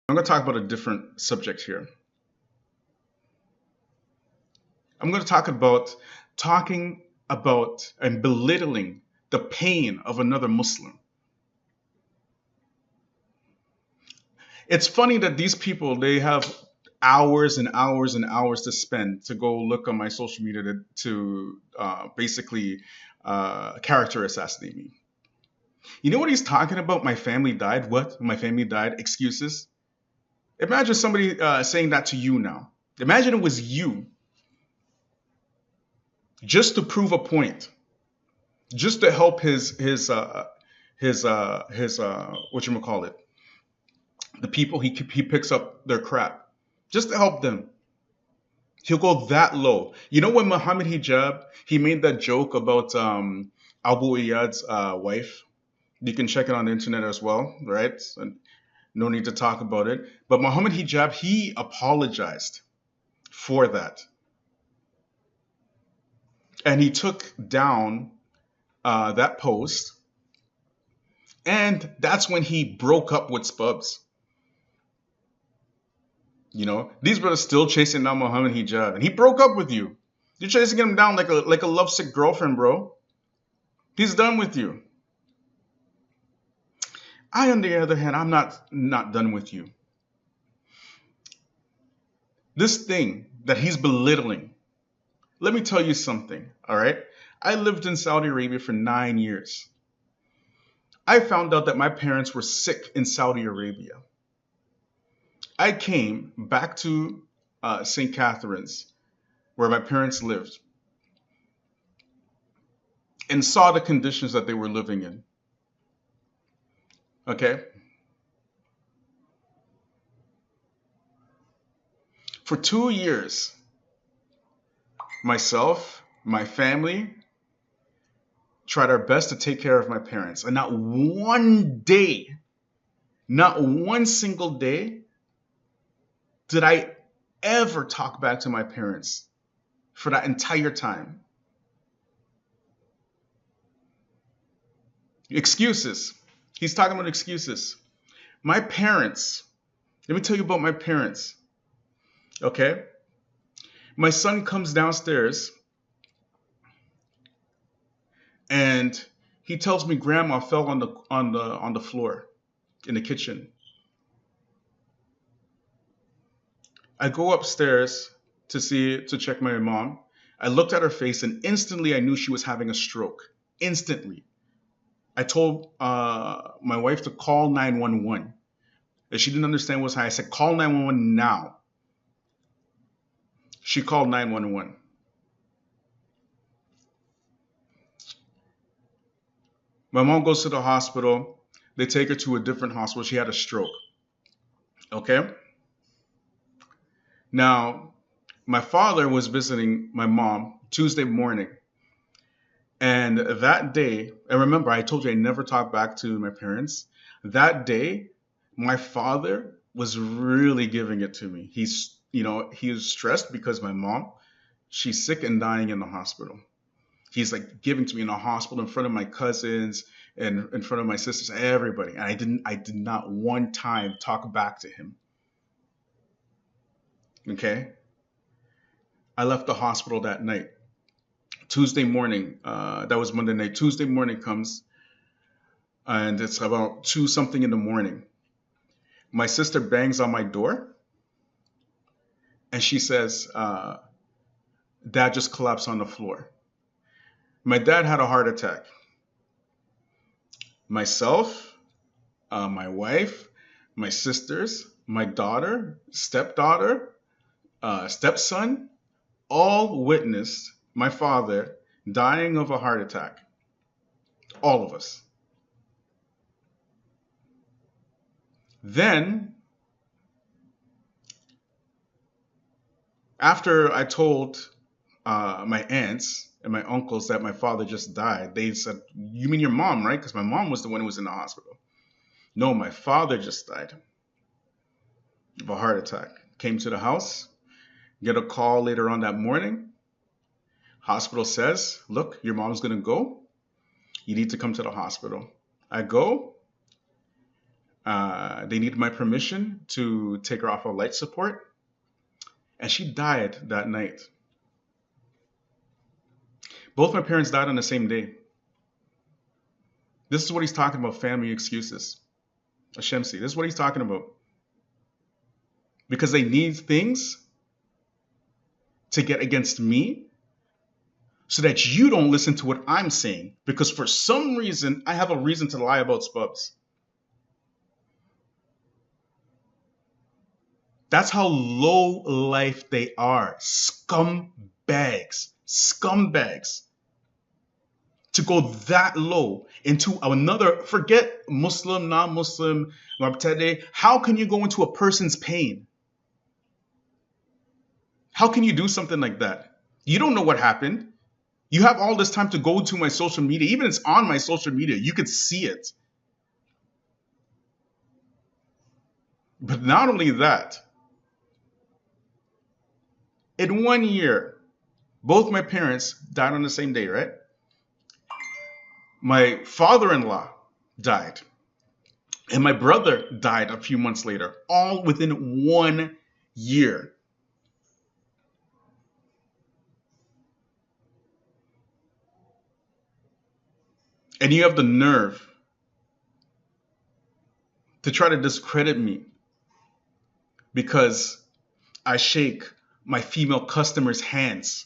I'm going to talk about a different subject here. I'm going to talking about and belittling the pain of another Muslim. It's funny that these people, they have hours and hours and hours to spend to go look on my social media to basically character assassinate me. You know what he's talking about? My family died. What? My family died? Excuses? Imagine somebody saying that to you now. Imagine it was you, just to prove a point, just to help his what you call it, the people he picks up their crap, just to help them. He'll go that low. You know when Muhammad Hijab, he made that joke about Abu Iyad's wife. You can check it on the internet as well, right? And no need to talk about it. But Muhammad Hijab, he apologized for that, and he took down that post, and that's when he broke up with SPUBS. You know, these brothers still chasing down Muhammad Hijab, and he broke up with you. You're chasing him down like a lovesick girlfriend, bro. He's done with you. I, on the other hand, I'm not done with you. This thing that he's belittling. Let me tell you something. All right, I lived in Saudi Arabia for 9 years. I found out that my parents were sick in Saudi Arabia. I came back to St. Catherine's, where my parents lived, and saw the conditions that they were living in. Okay? For 2 years, myself, my family, tried our best to take care of my parents. And not one day, not one single day, did I ever talk back to my parents for that entire time. Excuses. He's talking about excuses. My parents, let me tell you about my parents. Okay? My son comes downstairs and he tells me grandma fell on the floor in the kitchen. I go upstairs to check my mom. I looked at her face and instantly I knew she was having a stroke. Instantly. I told my wife to call 911. And she didn't understand what was happening. I said, call 911 now. She called 911. My mom goes to the hospital. They take her to a different hospital. She had a stroke. Okay? Now, my father was visiting my mom Tuesday morning. And that day, and remember, I told you I never talked back to my parents. That day, my father was really giving it to me. He was stressed because my mom, she's sick and dying in the hospital. He's like giving to me in the hospital in front of my cousins and in front of my sisters, everybody. And I did not one time talk back to him. Okay? I left the hospital that night. Tuesday morning, that was Monday night. Tuesday morning comes, and it's about 2 something in the morning. My sister bangs on my door, and she says, Dad just collapsed on the floor. My dad had a heart attack. Myself, my wife, my sisters, my daughter, stepdaughter, stepson, all witnessed my father dying of a heart attack. All of us. Then, after I told my aunts and my uncles that my father just died, they said, you mean your mom, right? Because my mom was the one who was in the hospital. No, my father just died of a heart attack. Came to the house, get a call later on that morning. Hospital says, look, your mom's going to go. You need to come to the hospital. I go. They needed my permission to take her off of light support, and she died that night. Both my parents died on the same day. This is what he's talking about, family excuses. Shamsi, this is what he's talking about. Because they need things to get against me so that you don't listen to what I'm saying. Because for some reason, I have a reason to lie about SPUBS. That's how low life they are. Scumbags. Scumbags. To go that low into another, forget Muslim, non-Muslim, Mabtadi. How can you go into a person's pain? How can you do something like that? You don't know what happened. You have all this time to go to my social media. Even it's on my social media. You could see it. But not only that, in 1 year, both my parents died on the same day, right? My father-in-law died. And my brother died a few months later, all within 1 year. And you have the nerve to try to discredit me because I shake my female customers' hands.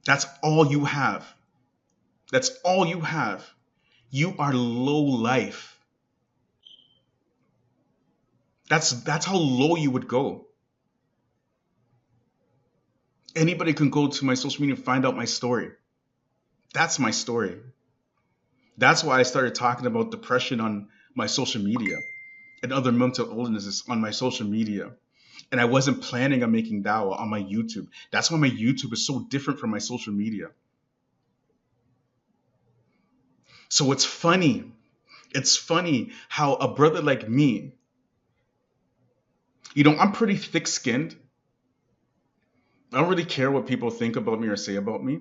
That's all you have. That's all you have. You are low life. That's how low you would go. Anybody can go to my social media and find out my story. That's my story. That's why I started talking about depression on my social media and other mental illnesses on my social media. And I wasn't planning on making dawah on my YouTube. That's why my YouTube is so different from my social media. So it's funny. It's funny how a brother like me, I'm pretty thick-skinned. I don't really care what people think about me or say about me.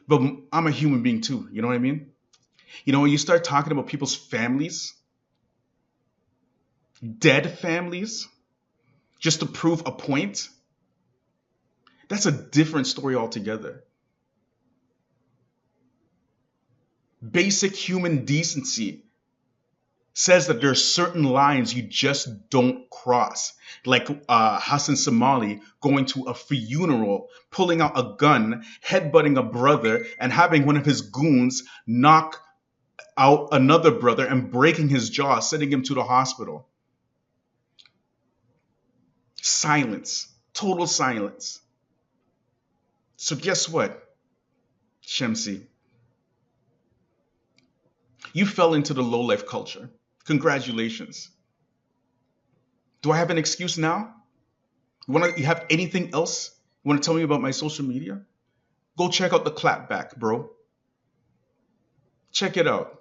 But I'm a human being too, you know what I mean? When you start talking about people's families, dead families, just to prove a point, that's a different story altogether. Basic human decency says that there are certain lines you just don't cross. Like Hassan Somali going to a funeral, pulling out a gun, headbutting a brother, and having one of his goons knock out another brother and breaking his jaw, sending him to the hospital. Silence. Total silence. So guess what, Shamsi? You fell into the low-life culture. Congratulations. Do I have an excuse now? You have anything else you want to tell me about my social media? Go check out the clapback, bro. Check it out.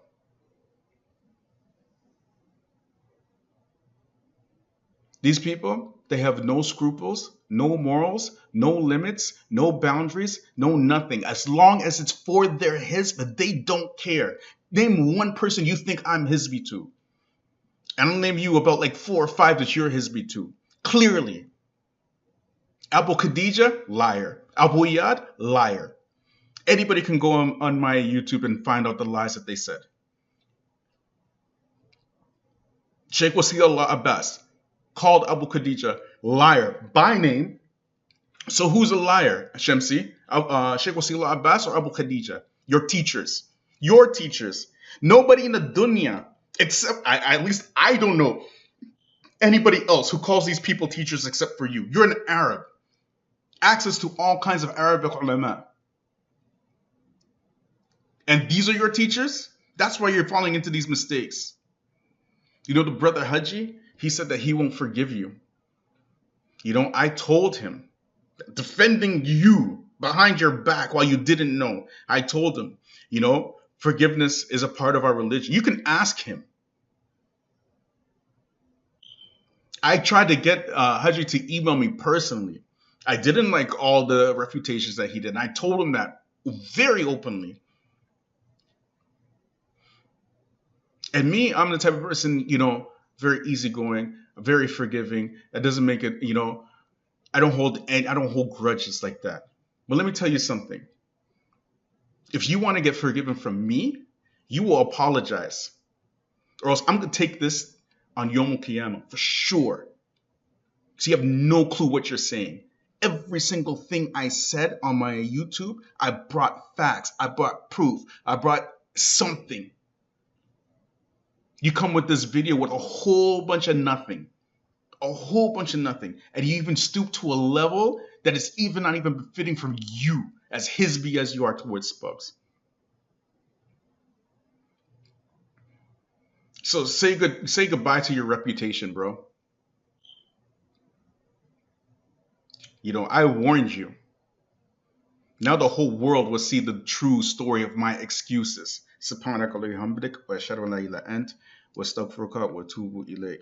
These people, they have no scruples, no morals, no limits, no boundaries, no nothing. As long as it's for their hizb, they don't care. Name one person you think I'm hizbi to. And I'll name you about like 4 or 5 that you're hizbi to. Clearly. Abu Khadija, liar. Abu Iyad, liar. Anybody can go on my YouTube and find out the lies that they said. Sheikh Wasiullah Abbas called Abu Khadija liar by name. So who's a liar, Shamsi? Sheikh Wasiullah Abbas or Abu Khadija? Your teachers. Your teachers. Nobody in the dunya, except, at least I don't know anybody else who calls these people teachers except for you. You're an Arab. Access to all kinds of Arabic ulama. And these are your teachers? That's why you're falling into these mistakes. The brother Haji, he said that he won't forgive you. I told him, defending you behind your back while you didn't know. I told him, forgiveness is a part of our religion. You can ask him. I tried to get Haji to email me personally. I didn't like all the refutations that he did. And I told him that very openly. And me, I'm the type of person, very easygoing, very forgiving. That doesn't make it, I don't hold grudges like that. But let me tell you something. If you want to get forgiven from me, you will apologize, or else I'm gonna take this on Yom Kiyama for sure. So you have no clue what you're saying. Every single thing I said on my YouTube, I brought facts, I brought proof, I brought something. You come with this video with a whole bunch of nothing, and you even stoop to a level that is even not even befitting from you, as Hizby as you are towards SPUBS. So say goodbye to your reputation, bro. I warned you. Now the whole world will see the true story of my excuses. Subhanaka Alhamdik wa ashhadu an la ilaha illa ant wa astaghfiruka wa atubu ilayk.